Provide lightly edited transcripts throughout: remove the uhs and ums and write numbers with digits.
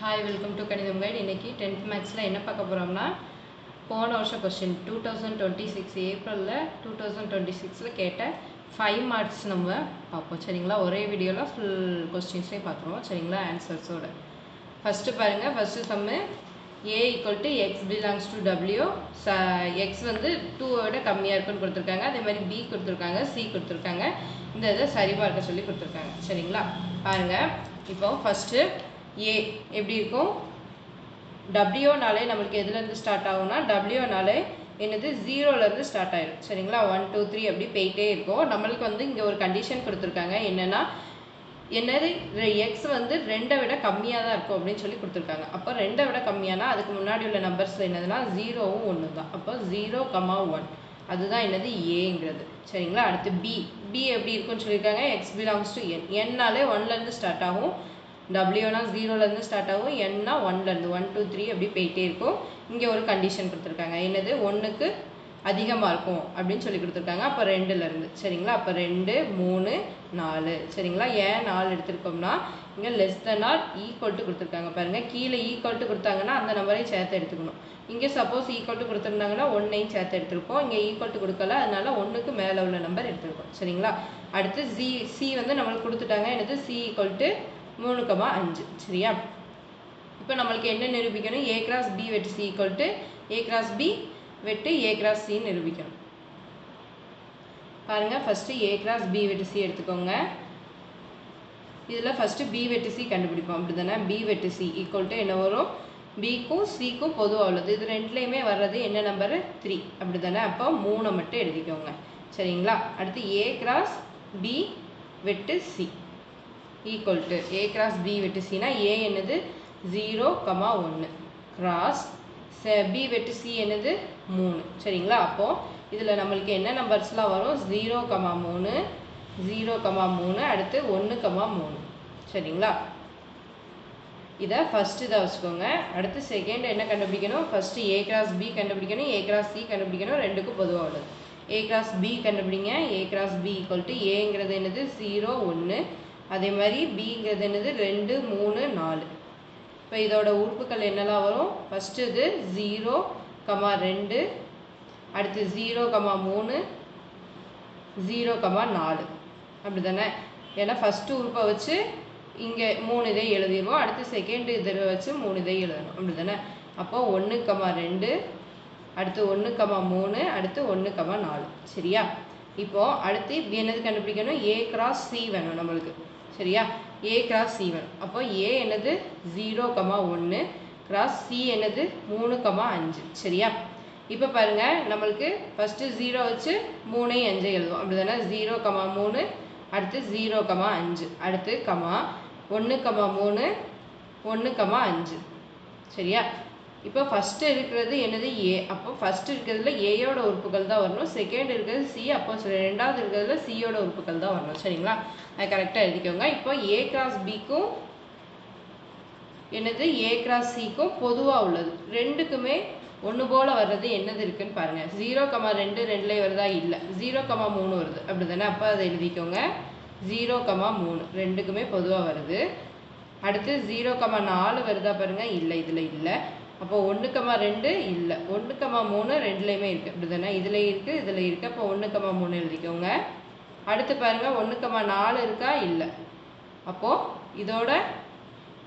Hi welcome to கணிதம் guide. இன்றைக்கி 10th மேக்ஸில் என்ன பார்க்க போகிறோம்னா போன வருஷம் கொஸ்டின் 2026 ஏப்ரலில் 2026 கேட்ட 5 மார்க்ஸ் நம்ம பார்ப்போம். சரிங்களா, ஒரே வீடியோவில் ஃபுல் கொஸ்டின்ஸே பார்த்துருவோம். சரிங்களா, ஆன்சர்ஸோட ஃபஸ்ட்டு பாருங்கள். First Jammu a = x belongs to w. x வந்து 2 விட கம்மியாக இருக்குன்னு கொடுத்துருக்காங்க. அதே மாதிரி b கொடுத்துருக்காங்க, c கொடுத்துருக்காங்க. இந்த இதை சரி பார்க்க சொல்லி கொடுத்துருக்காங்க. சரிங்களா, பாருங்கள். இப்போ ஃபஸ்ட்டு a எப்படி இருக்கும்? w-நாலே நம்மளுக்கு எதுலேருந்து ஸ்டார்ட் ஆகும்னா w-நாலே என்னது 0லேருந்து ஸ்டார்ட் ஆகிடும். சரிங்களா, 1 2 3 அப்படி போயிட்டே இருக்கும். நம்மளுக்கு வந்து இங்கே ஒரு கண்டிஷன் கொடுத்துருக்காங்க. என்னென்னா என்னது எக்ஸ் வந்து 2 விட கம்மியாக தான் இருக்கும் அப்படின்னு சொல்லி கொடுத்துருக்காங்க. அப்போ 2 விட கம்மியானா அதுக்கு முன்னாடி உள்ள நம்பர்ஸில் என்னதுன்னா 0வும் 1 தான். அப்போ 0,1 அதுதான் என்னது ஏங்கிறது. சரிங்களா, அடுத்து பி எப்படி இருக்குன்னு சொல்லியிருக்காங்க. எக்ஸ் பிலாங்ஸ் டு என். என்னாலே 1லேருந்து ஸ்டார்ட் ஆகும், டபிள்யூனா 0லேருந்து ஸ்டார்ட் ஆகும், என்னா 1லேருந்து 1 2 3 அப்படி போயிட்டே இருக்கும். இங்கே ஒரு கண்டிஷன் கொடுத்துருக்காங்க. என்னது 1க்கு அதிகமாக இருக்கும் அப்படின்னு சொல்லி கொடுத்துருக்காங்க. அப்போ 2லேருந்து. சரிங்களா, அப்போ 2 3 4. சரிங்களா, ஏன் 4 எடுத்திருக்கோம்னா இங்கே less than or equal to கொடுத்துருக்காங்க. பாருங்கள், கீழே ஈக்குவல் டு கொடுத்தாங்கன்னா அந்த நம்பரையும் சேர்த்து எடுத்துக்கணும். இங்கே சப்போஸ் ஈக்குவல் டு கொடுத்துருந்தாங்கன்னா 1ஐயும் சேர்த்து எடுத்திருப்போம். இங்கே ஈக்குவல் டு கொடுக்கல, அதனால 1க்கு மேலே உள்ள நம்பர் எடுத்திருக்கோம். சரிங்களா, அடுத்து சி வந்து நம்மளுக்கு கொடுத்துட்டாங்க. என்னது சி = 3,5. சரியா, இப்போ நம்மளுக்கு என்ன நிரூபிக்கணும்? a × b வெட்டு c = a × b வெட்டு a × c நிரூபிக்கணும். பாருங்கள், ஃபஸ்ட்டு a × b வெட்டு c எடுத்துக்கோங்க. இதில் ஃபஸ்ட்டு b வெட்டு c கண்டுபிடிப்போம். அப்படி தானே, b வெட்டு c = என்ன வரும்? bக்கும் cக்கும் பொதுவாக உள்ளது. இது ரெண்டுலேயுமே வர்றது என்ன நம்பரு? 3. அப்படி தானே, அப்போ 3 மட்டும் எழுதிக்கோங்க. சரிங்களா, அடுத்து a × b வெட்டு c = a × b வெட்டு cனா a என்னது 0,1 கிராஸ் b வெட்டு c என்னது 3. சரிங்களா, அப்போது இதில் நம்மளுக்கு என்ன நம்பர்ஸ்லாம் வரும்? 0,3 0,3 அடுத்து 1,3. சரிங்களா, இதை ஃபஸ்ட்டு இதை வச்சுக்கோங்க. அடுத்து செகண்ட் என்ன கண்டுபிடிக்கணும்? ஃபஸ்ட்டு a × b கண்டுபிடிக்கணும், a × c கண்டுபிடிக்கணும். ரெண்டுக்கும் பொதுவாக உள்ளது. a × b கண்டுபிடிங்க. a × b = aங்கிறது என்னது 0 1. அதே மாதிரி பிங்கிறது என்னது 2 3 4. இப்போ இதோட உறுப்புகள் என்னெல்லாம் வரும்? ஃபஸ்ட்டு இது 0,2 அடுத்து 0,3 0,4. அப்படி தானே, ஏன்னா ஃபஸ்ட்டு உறுப்பை வச்சு இங்கே 3 இதை எழுதிடுவோம். அடுத்து செகண்ட் இதை வச்சு 3 இதை எழுதணும். அப்படி தானே, அப்போ 1,2 அடுத்து 1,3 அடுத்து 1,4. சரியா, இப்போது அடுத்து என்னது கண்டுபிடிக்கணும்? a × c வேணும் நம்மளுக்கு. சரியா, a × c வேணும். அப்போ a என்னது 0,1 கிராஸ் c என்னது 3,5. சரியா, இப்போ பாருங்கள், நம்மளுக்கு ஃபஸ்ட்டு 0 வச்சு 3ஐயும் 5 எழுதுவோம். அப்படி தானே, 0,3 அடுத்து 0,5 அடுத்து 1,3 1,5. சரியா, இப்போ ஃபஸ்ட்டு இருக்கிறது என்னது a. அப்போ ஃபஸ்ட்டு இருக்கிறதுல ஏயோட உறுப்புகள் தான் வரணும். செகண்ட் இருக்கிறது சி. அப்போ ரெண்டாவது இருக்கிறதுல சியோட உறுப்புகள் தான் வரணும். சரிங்களா, அது கரெக்டாக எழுதிக்கோங்க. இப்போ a × bக்கும் என்னது a × cக்கும் பொதுவாக உள்ளது. ரெண்டுக்குமே ஒன்று போல் வர்றது என்னது இருக்குன்னு பாருங்கள். 0,2 ரெண்டுலேயே வருதா? இல்லை. 0,3 வருது. அப்படி தானே, அப்போ அதை எழுதிக்கோங்க. 0,3 ரெண்டுக்குமே பொதுவாக வருது. அடுத்து 0,4 வருதா பாருங்கள்? இல்லை, இதில் இல்லை. அப்போ 1,2 இல்லை, 1,3 ரெண்டுலேயுமே இருக்குது. அப்படி தானே, இதில் இருக்குது இதில் இருக்குது. அப்போ 1,3 எழுதிக்கோங்க. அடுத்து பாருங்கள், 1,4 இருக்கா? இல்லை. அப்போது இதோட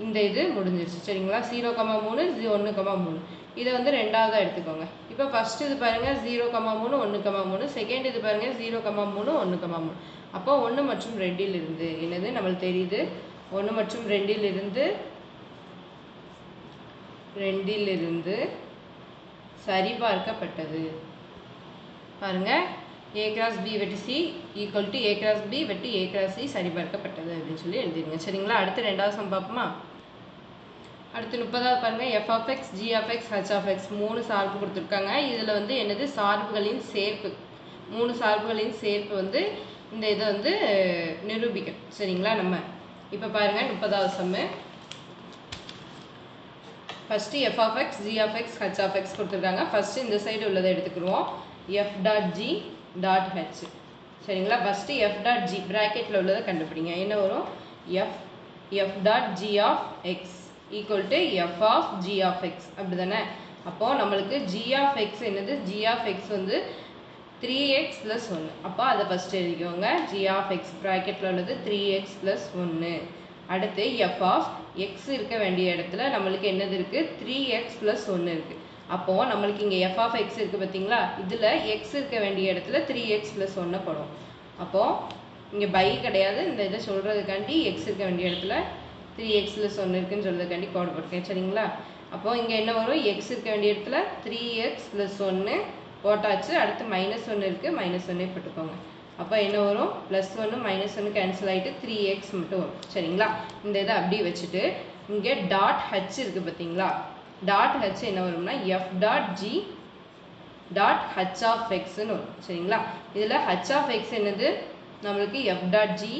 இந்த இது முடிஞ்சிருச்சு. சரிங்களா, 0,3 1,3 இதை வந்து ரெண்டாவதாக எடுத்துக்கோங்க. இப்போ ஃபஸ்ட்டு இது பாருங்கள் 0,3 1,3. செகண்ட் இது பாருங்கள் 0,3 1,3. அப்போ 1 மற்றும் 2 என்னது நம்மளுக்கு தெரியுது. 1 மற்றும் 2 சரிபார்க்கப்பட்டது. பாருங்கள், a × b வெட்டு c = a × b வெட்டு a × c சரிபார்க்கப்பட்டது அப்படின்னு சொல்லி எழுதிடுங்க. சரிங்களா, அடுத்து ரெண்டாவது சம் பார்ப்போமா? அடுத்து 30வது பாருங்கள். f(x), g(x), h(x) 3 சார்பு கொடுத்துருக்காங்க. இதில் வந்து என்னது சார்புகளின் சேர்ப்பு. 3 சார்புகளின் சேர்ப்பு வந்து இந்த இதை வந்து நிரூபிக்கணும். சரிங்களா, நம்ம இப்போ பாருங்கள் 30வது சம்மு. ஃபஸ்ட்டு f(x), g(x), h(x) கொடுத்துருக்காங்க. ஃபஸ்ட்டு இந்த சைடு உள்ளதை எடுத்துக்கிடுவோம். f.g.h. சரிங்களா, ஃபஸ்ட்டு f.g ப்ராக்கெட்டில் உள்ளதை கண்டுபிடிங்க. என்ன வரும்? f.g(x) equal to f of g of x அப்படிதானே. அப்போ நம்மளுக்கு g of x என்னது, g of x வந்து 3x plus 1. அப்போ அதை ஃபர்ஸ்ட் எழுதிக்கோங்க. g of x bracketல உள்ளது 3x plus 1. அடுத்து f of x இருக்க வேண்டிய இடத்துல நம்மளுக்கு என்னது இருக்கு, 3x plus 1 இருக்கு. அப்போ நம்மளுக்கு இங்க f of x இருக்கு பார்த்தீங்களா, இதுல x இருக்க வேண்டிய இடத்துல 3x plus 1 போடும். அப்போ இங்க பை கிடையாது, இந்த இதை சொல்றதுக்காண்டி x இருக்க வேண்டிய இடத்துல 3x plus 1 இருக்குன்னு சொல்றதுக்காண்டி கோட் போட்டுருக்கேன். சரிங்களா. அப்போ இங்க என்ன வரும், x இருக்க வேண்டிய இடத்துல 3x plus 1 போட்டாச்சு. அடுத்து மைனஸ் 1 இருக்கு, மைனஸ் 1 போட்டுக்கோங்க. அப்போ என்ன வரும், ப்ளஸ் 1 மைனஸ் 1 கேன்சல் ஆகிட்டு 3x மட்டும் வரும். சரிங்களா. இந்த இதை அப்படியே வச்சுட்டு இங்கே டாட் ஹச் இருக்குது பார்த்தீங்களா, டாட் ஹச் என்ன வரும்னா f dot G dot H of எக்ஸ்ன்னு வரும். சரிங்களா. இதில் ஹச் ஆஃப் எக்ஸ் என்னது, நம்மளுக்கு f டாட் ஜி,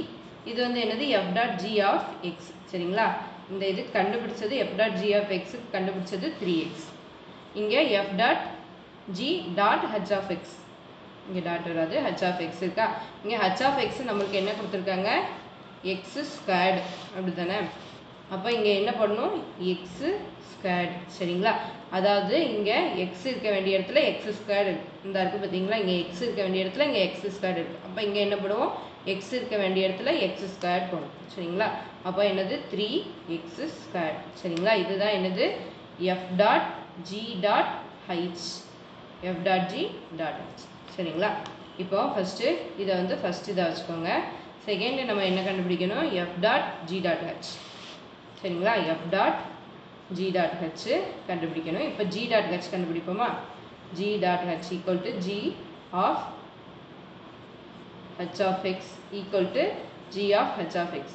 இது வந்து என்னது f dot g of x. சரிங்களா. இந்த இது கண்டுபிடிச்சது f dot g of x கண்டுபிடிச்சது 3x. இங்கே f dot G dot H of x, இங்கே டாட் வராது, ஹச் ஆஃப் எக்ஸ் இருக்கா. இங்கே ஹச் ஆஃப் எக்ஸ் நம்மளுக்கு என்ன கொடுத்துருக்காங்க, எக்ஸ் ஸ்கொயர்டு அப்படி தானே. அப்போ இங்கே என்ன பண்ணணும், எக்ஸு ஸ்கொயர்டு. சரிங்களா. அதாவது இங்கே எக்ஸ் இருக்க வேண்டிய இடத்துல எக்ஸ் ஸ்கொயர்டு இருக்குது, இந்த இருக்குது பார்த்தீங்களா. இங்கே எக்ஸ் இருக்க வேண்டிய இடத்துல இங்கே எக்ஸ் ஸ்கொயர்டு இருக்குது. அப்போ இங்கே என்ன பண்ணுவோம், எக்ஸ் இருக்க வேண்டிய இடத்துல எக்ஸ் ஸ்கொயர்டு போடும். சரிங்களா. அப்போ என்னது 3x ஸ்கொயர்டு. சரிங்களா. இதுதான் என்னது f dot G dot H, f dot G dot H. சரிங்களா. இப்போ ஃபஸ்ட்டு இதை வந்து ஃபஸ்ட்டு இதை வச்சுக்கோங்க. செகண்டு நம்ம என்ன கண்டுபிடிக்கணும், f dot G dot H. சரிங்களா. f dot G dot H கண்டுபிடிக்கணும். இப்போ ஜி டாட் ஹச் கண்டுபிடிப்போமா, G dot H equal to G of h of x equal to g of h of x.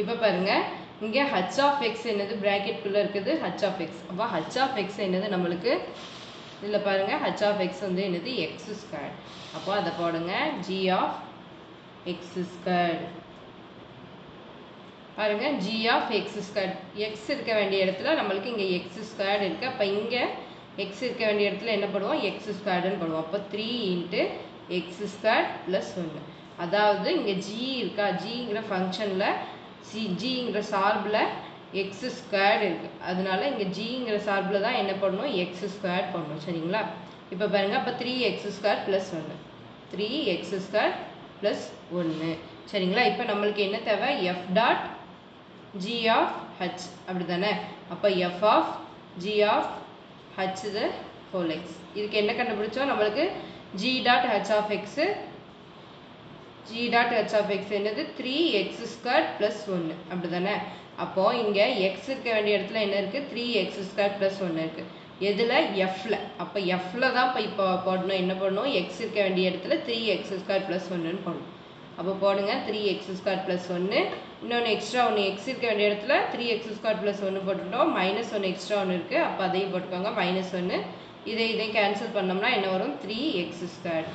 இப்போ பாருங்க, இங்கே h of x என்னது பிராக்கெட்குள்ளே இருக்குது h of x. அப்போ h of x என்னது நம்மளுக்கு, இதில் பாருங்க h of x வந்து என்னது x ஸ்கொயர்டு. அப்போ அதை போடுங்க, g of x ஸ்கொயர்டு. பாருங்க g of x squared, x இருக்க வேண்டிய இடத்துல நம்மளுக்கு இங்கே x ஸ்கொயர்டு இருக்குது. அப்போ இங்கே x இருக்க வேண்டிய இடத்துல என்ன பண்ணுவோம், x ஸ்கொயர்டுன்னு போடுவோம். அப்போ 3 இன்ட்டு எக்ஸ் ஸ்கொயர்ட் ப்ளஸ் 1. அதாவது இங்கே g இருக்கா, ஜிங்கிற ஃபங்க்ஷனில் ஜிங்கிற சார்பில் எக்ஸ் ஸ்கொயர்டு இருக்குது. அதனால இங்கே ஜிங்கிற சார்பில் தான் என்ன பண்ணணும், எக்ஸ் ஸ்கொயர்ட் பண்ணணும். சரிங்களா. இப்போ பாருங்கள், அப்போ 3x square plus 1, 3x square plus 1. சரிங்களா. இப்போ நம்மளுக்கு என்ன தேவை, f dot g of h அப்படி தானே. அப்போ f of g of h the whole x. இதுக்கு என்ன கண்டுபிடிச்சோம், நம்மளுக்கு g dot h of x, g dot h of x என்னது 3x squared plus 1 அப்படி தானே. அப்போ இங்கே x இருக்க வேண்டிய இடத்துல என்ன இருக்குது, 3x squared plus 1 இருக்குது. எதில், fல. அப்போ fல தான் இப்போ போடணும், என்ன பண்ணணும், x இருக்க வேண்டிய இடத்துல 3x squared plus 1ன்னு போடணும். அப்போ போடுங்க 3x squared plus 1. இன்னொன்று எக்ஸ்ட்ரா ஒன்று x இருக்க வேண்டிய இடத்துல 3x squared plus 1 போட்டுட்டோம். மைனஸ் 1 எக்ஸ்ட்ரா ஒன்று இருக்குது, அப்போ அதையும் போட்டுக்கோங்க, மைனஸ் 1. இதை கேன்சல் பண்ணோம்னா என்ன வரும், 3x ஸ்கொயர்டு.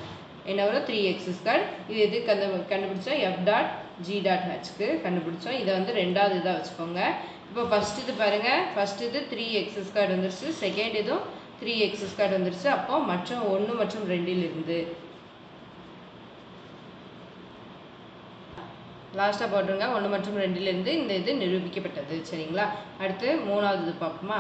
என்ன வரும், 3x ஸ்கொயர்டு. இது எது கண்டுபிடிச்சோம், f டாட் ஜி டாட் ஹச்க்கு கண்டுபிடிச்சோம். இதை வந்து ரெண்டாவது இதாக வச்சுக்கோங்க. இப்போ ஃபஸ்ட் இது பாருங்கள், ஃபஸ்ட் இது 3x ஸ்கொயர்டு வந்துருச்சு, செகண்ட் இதுவும் 3x ஸ்கொயர்டு வந்துருச்சு. அப்போ மற்றும் 1 மற்றும் 2ல் இருந்து லாஸ்ட்டாக போட்டுருங்க, 1 மற்றும் 2லிருந்து இந்த இது நிரூபிக்கப்பட்டது. சரிங்களா. அடுத்து மூணாவது இது பார்ப்போமா.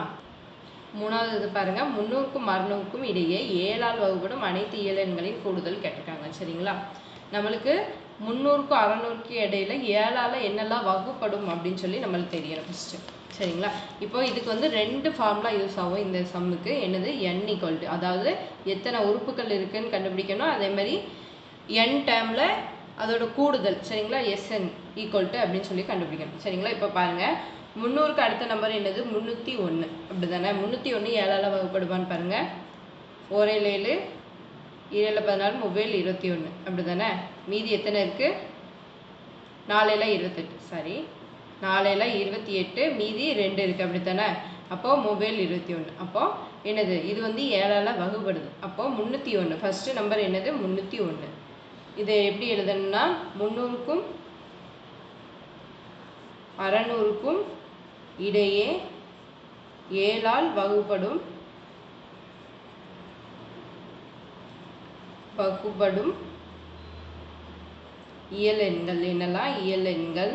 மூணாவது இது பாருங்கள், 300க்கும் 600க்கும் இடையே 7ஆல் வகுப்படும் அனைத்து இயலெண்களின் கூடுதல் கேட்டிருக்காங்க. சரிங்களா. நம்மளுக்கு 300க்கும் 600க்கும் இடையில 7ஆல் என்னெல்லாம் வகுப்படும் அப்படின்னு சொல்லி நம்மளுக்கு தெரியணும் ஃபஸ்ட்டு. சரிங்களா. இப்போ இதுக்கு வந்து 2 ஃபார்முலா யூஸ் ஆகும் இந்த சம்முக்கு. என்னது, n ஈக்குவல் டு, அதாவது எத்தனை உறுப்புகள் இருக்குதுன்னு கண்டுபிடிக்கணும். அதேமாதிரி n டேர்மில் அதோட கூடுதல். சரிங்களா. SN ஈக்குவல் டு அப்படின்னு சொல்லி கண்டுபிடிக்கணும். சரிங்களா. இப்போ பாருங்கள், 300க்கு அடுத்த நம்பர் என்னது, 301 அப்படி தானே. 301 7ஆல் வகுப்படுவான்னு பாருங்கள். 4 7 7 14 மொபைல் 21 அப்படி தானே. மீதி எத்தனை இருக்குது, 4 28, சாரி 4 28, மீதி 2 இருக்குது அப்படி தானே. அப்போது மொபைல் 21. அப்போது என்னது, இது வந்து 7ஆல் வகுப்படுது. அப்போது 301 ஃபஸ்ட்டு நம்பர் என்னது, 301. இதை எப்படி எழுதணும்னா, 300க்கும் 600க்கும் இடையே 7ஆல் வகுப்படும் இயல் எண்கள் என்னெல்லாம், இயல் எண்கள்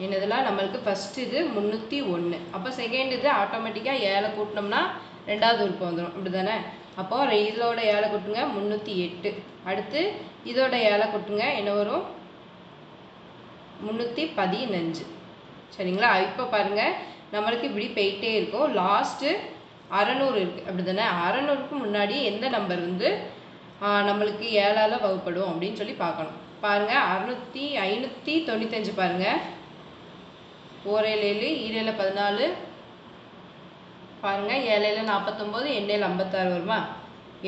என்னதுலாம் நம்மளுக்கு ஃபர்ஸ்ட் இது 301. அப்போ செகண்ட் இது ஆட்டோமேட்டிக்காக 7 கூட்டினோம்னா ரெண்டாவது உறுப்பு வந்துடும், அப்படி தானே? அப்போ இதோட 7 கூட்டுங்க 308. அடுத்து இதோட 7 கூட்டுங்க என்ன வரும்? 315. சரிங்களா? இப்போ பாருங்க நம்மளுக்கு இப்படி போயிட்டே இருக்கும். லாஸ்ட்டு 600 இருக்குது, அப்படி தானே? 600க்கு முன்னாடி எந்த நம்பர் வந்து நம்மளுக்கு 7ஆல் வகுப்படும் அப்படின்னு சொல்லி பார்க்கணும். பாருங்க 595 பாருங்க. 4 7 7 14 பாருங்க 7 49 8 56 வருமா?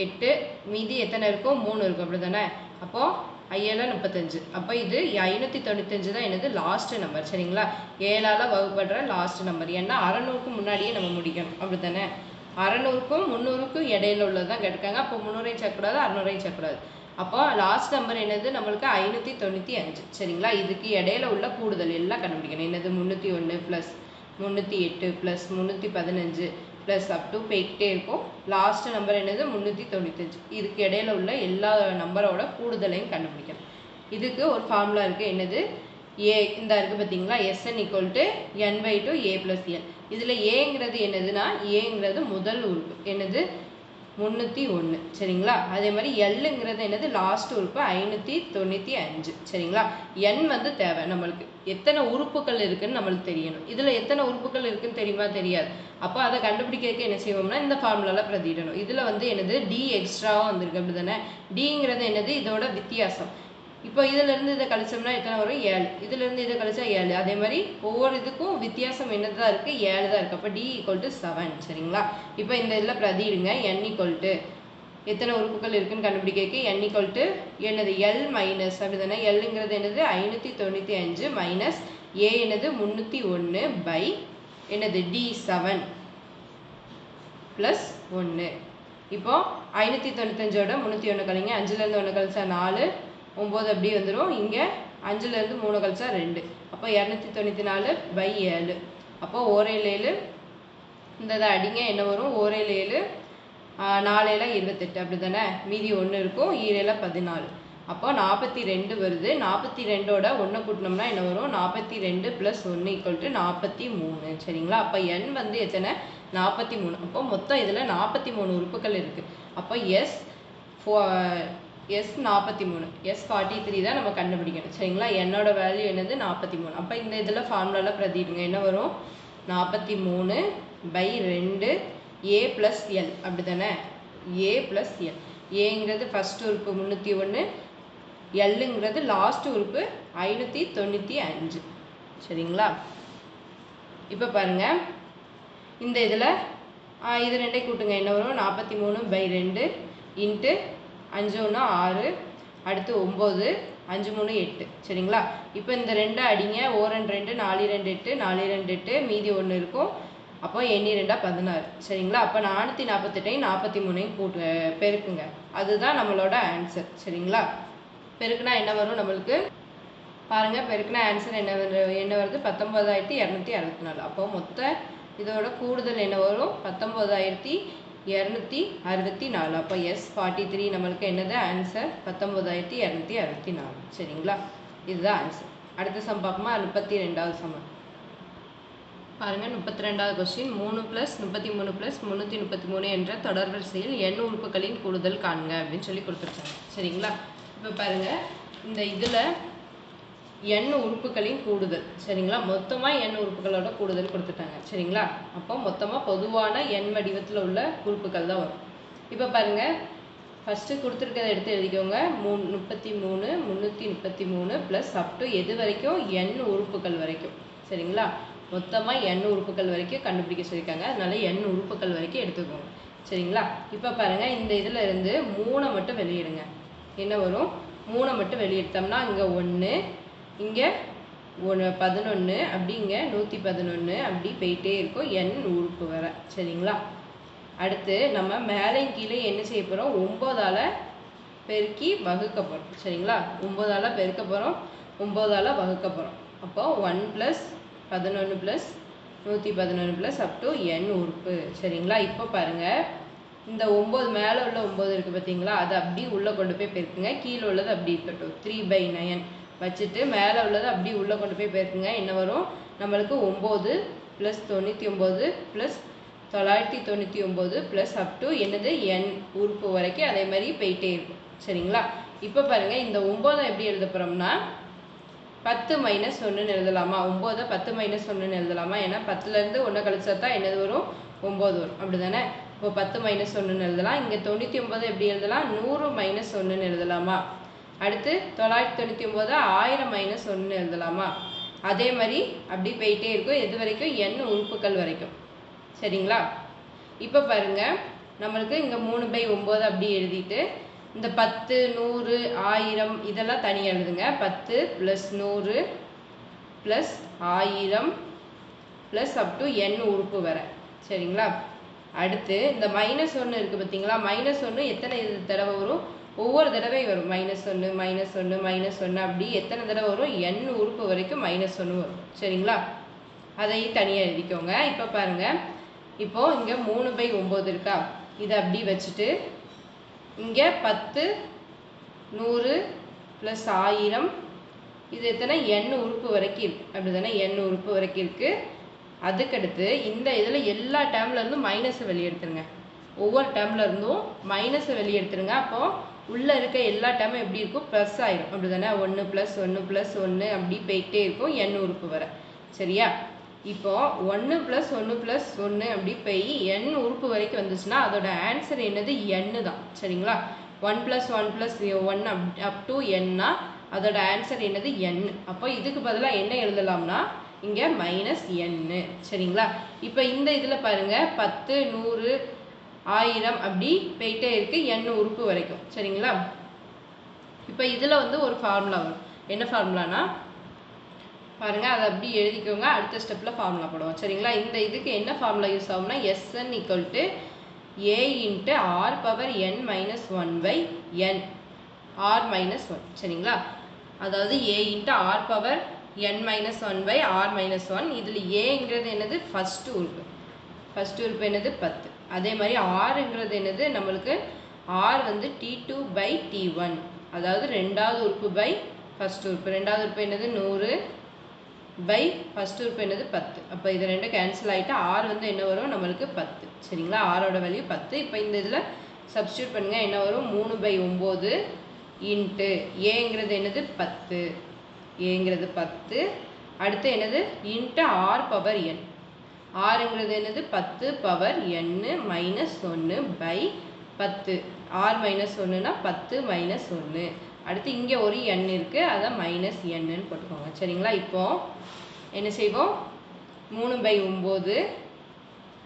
8 மீதி எத்தனை இருக்கும்? 3 இருக்கும், அப்படி தானே? அப்போது 5 35. அப்போ இது 595 தான் என்னது லாஸ்ட் நம்பர். சரிங்களா? 7ஆல் வகுப்படுற லாஸ்ட் நம்பர். ஏன்னா 600க்கு முன்னாடியே நம்ம முடிக்கணும், அப்படி தானே? 600க்கும் 300க்கும் இடையில உள்ளது தான் கேட்டிருக்காங்க. அப்போ 300ஐயும் சேர்க்கக்கூடாது, 600ஐயும் சேர்க்கக்கூடாது. அப்போ லாஸ்ட் நம்பர் என்னது நம்மளுக்கு 595. சரிங்களா? இதுக்கு இடையில உள்ள கூடுதல் எல்லாம் கண்டுபிடிக்கணும். என்னது 301 plus 308 plus 315 plus up to போய்கிட்டே இருக்கும். லாஸ்ட் நம்பர் என்னது 395. இதுக்கு இடையில உள்ள எல்லா நம்பரோட கூடுதலையும் கண்டுபிடிக்கணும். இதுக்கு ஒரு ஃபார்முலா இருக்குது. என்னது? ஏ இந்த இருக்குது பார்த்தீங்களா? Sn = n/2 a + n. இதில் ஏங்கிறது என்னதுன்னா ஏங்கிறது முதல் உறுப்பு, என்னது 301. சரிங்களா? அதே மாதிரி எல்லுங்கிறது என்னது லாஸ்ட் உறுப்பு 595. சரிங்களா? என் வந்து தேவை நம்மளுக்கு. எத்தனை உறுப்புகள் இருக்குன்னு நம்மளுக்கு தெரியணும். இதில் எத்தனை உறுப்புகள் இருக்குன்னு தெரியுமா? தெரியாது. அப்போ அதை கண்டுபிடிக்கிறதுக்கு என்ன செய்வோம்னா இந்த ஃபார்முலாவில் பிரதியிடணும். இதில் வந்து என்னது டி எக்ஸ்ட்ராவாக வந்திருக்கு, அப்படி தானே? டிங்கிறது என்னது இதோட வித்தியாசம். இப்போ இதிலேருந்து இதை கழிச்சோம்னா எத்தனை வரும்? 7. இதிலேருந்து இதை கழிச்சா 7. அதே மாதிரி ஒவ்வொரு இதுக்கும் வித்தியாசம் என்னது தான் இருக்குது? 7 தான் இருக்குது. அப்போ D = 7. சரிங்களா? இப்போ இந்த இதில் பிரதிடுங்க. n எத்தனை உறுப்புகள் இருக்குன்னு கண்டுபிடிக்கிறதுக்கு n என்னது L மைனஸ், அப்படி தானே? Lங்கிறது என்னது 595 மைனஸ் A என்னது 301 பை என்னது D 7 ப்ளஸ் 1. இப்போ 595ஓட 301 கழிங்க. 5லேருந்து 1 கழிச்சா 4, 9 அப்படியே வந்துடும். இங்கே 5லேருந்து 3 கழிச்சா 2. அப்போ 294 பை 7. அப்போ 1 7 இந்த இதை அடிங்க. என்ன வரும்? 1 7 4 28, அப்படி தானே? மீதி 1 இருக்கும். 7 14. அப்போ 42 வருது. 42ஓட 1 கூட்டினோம்னா என்ன வரும்? 42 ப்ளஸ் 1 = 43. சரிங்களா? அப்போ n வந்து எத்தனை? 43. அப்போ மொத்தம் இதில் 43 உறுப்புகள் இருக்குது. அப்போ S 43, S 43 தான் நம்ம கண்டுபிடிக்கணும். சரிங்களா? என்னோட வேல்யூ என்னது 43. அப்போ இந்த இதில் ஃபார்முலாவில் பிரதிடுங்க. என்ன வரும்? 43 பை 2 A + L, அப்படி தானே? A + L. ஏங்கிறது ஃபர்ஸ்ட் உறுப்பு 301, Lங்கிறது லாஸ்ட் உறுப்பு 595. சரிங்களா? இப்போ பாருங்க இந்த இதில் இது ரெண்டையும் கூட்டுங்க. என்ன வரும்? 43 பை 2 இன்ட்டு 5 1 6, அடுத்து 9, 5 3 8. சரிங்களா? இப்போ இந்த 2 அடிங்க. 1 2 4 2 8, 4 2 8, மீதி 1 இருக்கும். அப்போ எண்ணி 2 16. சரிங்களா? அப்போ 448ஐயும் 43ஐயும் கூட்டு பெருக்குங்க. அதுதான் நம்மளோட ஆன்சர். சரிங்களா? பெருக்குனா என்ன வரும் நம்மளுக்கு? பாருங்கள், பெருக்குனா ஆன்சர் என்ன வருது? 19264. அப்போ மொத்த இதோட கூடுதல் என்ன வரும்? 19264. அப்போ S 43 நம்மளுக்கு என்னது ஆன்சர்? 19264. சரிங்களா? இதுதான் ஆன்சர். அடுத்த சம் பார்ப்போமா? 32வது சம் பாருங்கள். 32வது கொஸ்டின். 3 + 33 + 333 என்ற தொடர்வரிசையில் n உறுப்புகளின் கூடுதல் காண்க அப்படின்னு சொல்லி கொடுத்துருக்காங்க. சரிங்களா? இப்போ பாருங்கள், இந்த இதில் n உறுப்புகளின் கூடுதல். சரிங்களா? மொத்தமாக n உறுப்புகளோட கூடுதல் கொடுத்துட்டாங்க. சரிங்களா? அப்போ மொத்தமாக பொதுவான n வடிவத்தில் உள்ள உறுப்புகள் தான் வரும். இப்போ பாருங்கள், ஃபஸ்ட்டு கொடுத்துருக்கதை எடுத்து எழுதிக்கோங்க. 33 333 ப்ளஸ் அப் டு எது வரைக்கும்? n உறுப்புகள் வரைக்கும். சரிங்களா? மொத்தமாக n உறுப்புகள் வரைக்கும் கண்டுபிடிக்க சொல்லியிருக்காங்க. அதனால n உறுப்புகள் வரைக்கும் எடுத்துக்கோங்க. சரிங்களா? இப்போ பாருங்கள், இந்த இதில் இருந்து 3 மட்டும் வெளியிடுங்க. என்ன வரும்? 3 மட்டும் வெளியிட்டோம்னா இங்கே 1, இங்கே 11, அப்படி இங்கே 111, அப்படி போயிட்டே இருக்கும் n உறுப்பு வர. சரிங்களா? அடுத்து நம்ம மேலையும் கீழே என்ன செய்ய போகிறோம்? 9ஆல் பெருக்கி வகுக்க போகிறோம். சரிங்களா? 9ஆல் பெருக்க போகிறோம், 9ஆல் வகுக்க போகிறோம். அப்போ 1 + 11 + 111 ப்ளஸ் அப் டு n உறுப்பு. சரிங்களா? இப்போ பாருங்கள், இந்த 9 மேலே உள்ள 9 இருக்குது பார்த்தீங்களா? அதை அப்படி உள்ளே கொண்டு போய் பெருக்குங்க. கீழே உள்ளது அப்படி இருக்கட்டும். 3/9 வச்சுட்டு மேலே உள்ளது அப்படி உள்ளே கொண்டு போய் பெருக்குங்க. என்ன வரும் நம்மளுக்கு 9 + 99 + 999 + அப் டு என்னது n உறுப்பு வரைக்கும் அதே மாதிரி போயிட்டே இருக்கும். சரிங்களா? இப்போ பாருங்கள், இந்த 9 எப்படி எழுத போகிறோம்னா 10 - 1ன்னு எழுதலாமா? 9 10 - 1ன்னு எழுதலாமா? ஏன்னா 10லேருந்து 1 கழிச்சா தான் என்னது வரும் 9 வரும். அப்படி தானே? இப்போ 10 - 1ன்னு எழுதலாம். இங்கே 99 எப்படி எழுதலாம்? 100 - 1ன்னு எழுதலாமா? அடுத்து 999 1000 - 1ன்னு எழுதலாமா? அதே மாதிரி அப்படி போயிட்டே இருக்கும். எது வரைக்கும்? n உறுப்புகள் வரைக்கும். சரிங்களா? இப்போ பாருங்கள், நம்மளுக்கு இங்கே 3/9 அப்படி எழுதிட்டு இந்த 10 100 1000 இதெல்லாம் தனியாக எழுதுங்க. 10 + 100 + 1000 + அப் டு n உறுப்பு வர. சரிங்களா? அடுத்து இந்த -1 இருக்குது பார்த்தீங்களா? -1 எத்தனை தடவை வரும்? ஒவ்வொரு தடவை வரும். -1 -1 -1 அப்படி எத்தனை தடவை வரும்? n உறுப்பு வரைக்கும் -1 வரும். சரிங்களா? அதையும் தனியாக எழுதிக்கோங்க. இப்போ பாருங்கள், இப்போது இங்கே 3/9 இருக்கா? இதை அப்படி வச்சுட்டு இங்கே 10 100 + 1000 இது எத்தனை? n உறுப்பு வரைக்கும் இருக்குது. அப்படி தானே? n உறுப்பு வரைக்கும் இருக்குது. அதுக்கடுத்து இந்த இதில் எல்லா டேர்ம்லேருந்தும் மைனஸை வெளியெடுத்துருங்க. ஒவ்வொரு டேர்ம்லேருந்தும் மைனஸை வெளியெடுத்துருங்க. அப்போது உள்ளே இருக்க எல்லா டேர்மும் எப்படி இருக்கும்? ப்ளஸ் ஆயிரும். அப்படி தானே? 1 + 1 + 1 அப்படி போயிட்டே இருக்கும் n உறுப்பு வர. சரியா? இப்போது 1 + 1 + 1 அப்படி போய் n உறுப்பு வரைக்கும் வந்துச்சுன்னா அதோட ஆன்சர் என்னது? n தான். சரிங்களா? 1 + 1 + 1 அப் டு n அதோட ஆன்சர் என்னது? n. அப்போ இதுக்கு பதிலாக என்ன எழுதலாம்னா இங்கே -n. சரிங்களா? இப்போ இந்த இதில் பாருங்கள், 10 100 1000 அப்படி போயிட்டே இருக்குது n உறுப்பு வரைக்கும். சரிங்களா? இப்போ இதில் வந்து ஒரு ஃபார்முலா வரும். என்ன ஃபார்முலானா பாருங்கள், அதை அப்படி எழுதிக்கோங்க. அடுத்த ஸ்டெப்பில் ஃபார்முலா போடுவோம். சரிங்களா? இந்த இதுக்கு என்ன ஃபார்முலா யூஸ் ஆகும்னா Sn = a × r⁻n - 1/n r - 1. சரிங்களா? அதாவது a × r⁻n - 1/r - 1. இதில் ஏங்கிறது என்னது? ஃபஸ்ட்டு உறுப்பு. ஃபஸ்ட்டு உறுப்பு என்னது? 10. அதே மாதிரி ஆறுங்கிறது என்னது? நம்மளுக்கு r வந்து t2/t1. அதாவது ரெண்டாவது உறுப்பு பை ஃபஸ்ட்டு உறுப்பு. ரெண்டாவது உறுப்பு என்னது? 100 பை ஃபஸ்ட் உறுப்பு என்னது? 10. அப்போ இது ரெண்டும் கேன்சல் ஆகிட்டு ஆர் வந்து என்ன வரும்? நம்மளுக்கு 10. சரிங்களா? ஆரோட வேல்யூ 10. இப்போ இந்த இதில் சப்ஸ்டியூட் பண்ணுங்கள். என்ன வரும்? 3/9 இன்ட்டு ஏங்கிறது என்னது? 10. ஏங்கிறது 10. அடுத்து என்னது? Into r⁻n. ஆறுங்கிறது என்னது? 10 பவர் n -1/10. r -1னா 10 -1. அடுத்து இங்கே ஒரு n இருக்குது, அதை -nன்னு போட்டுக்கோங்க. சரிங்களா? இப்போது என்ன செய்வோம்? 3/9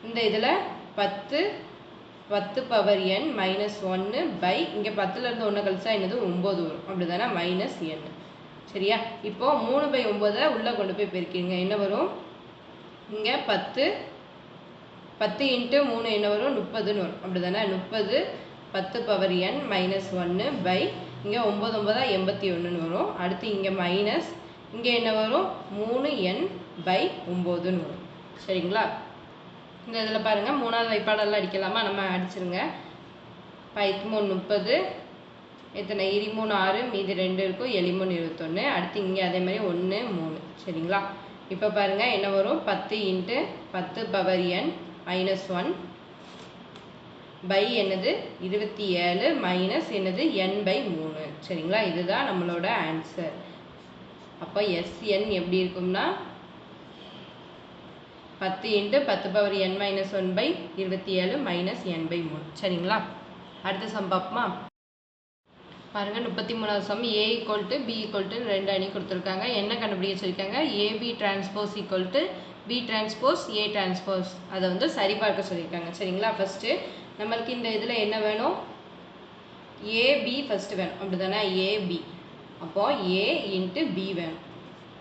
இந்த இதில் 10 பவர் n -1 இங்கே 10லேருந்து 1 கழிச்சா என்னது? 9 வரும். அப்படி தானே? -n. சரியா? இப்போது 3/9 உள்ளே கொண்டு போய் பெருக்கிடுங்க. என்ன வரும்? இங்கே 10 × 3 என்ன வரும்? 30ன்னு வரும். அப்படி தானே? 30 10 பவர் n -1 இங்கே 9 9 81ன்னு வரும். அடுத்து இங்கே மைனஸ், இங்கே என்ன வரும்? 3n/9ன்னு வரும். சரிங்களா? இந்த இதில் பாருங்கள், மூணாவது வைப்பாடெல்லாம் அடிக்கலாமா? நம்ம அடிச்சிருங்க. 5 3 30, எத்தனை? 3 6, மீதி 2 இருக்கும், 7 3 21. அடுத்து இங்கே அதே மாதிரி 1 3. சரிங்களா? இப்போ பாருங்கள், என்ன வரும்? 10 × 10 பவர் n -1 என்னது? 27 மைனஸ் என்னது? n/3. சரிங்களா? இதுதான் நம்மளோட ஆன்சர். அப்போ Sn எப்படி இருக்கும்னா 10 × 10 பவர் n -1/27 n/3. சரிங்களா? அடுத்த சம் பார்ப்போமா? பாருங்கள், 33வது சம். a = b = 2 அணி கொடுத்துருக்காங்க. என்ன கண்டுபிடிக்க சொல்லியிருக்காங்க? AB transpose = B transpose A transpose. அதை வந்து சரிபார்க்க சொல்லியிருக்காங்க. சரிங்களா? ஃபஸ்ட்டு நம்மளுக்கு இந்த இதில் என்ன வேணும்? AB ஃபஸ்ட்டு வேணும். அப்படி தானே? AB. அப்போது A × B வேணும்.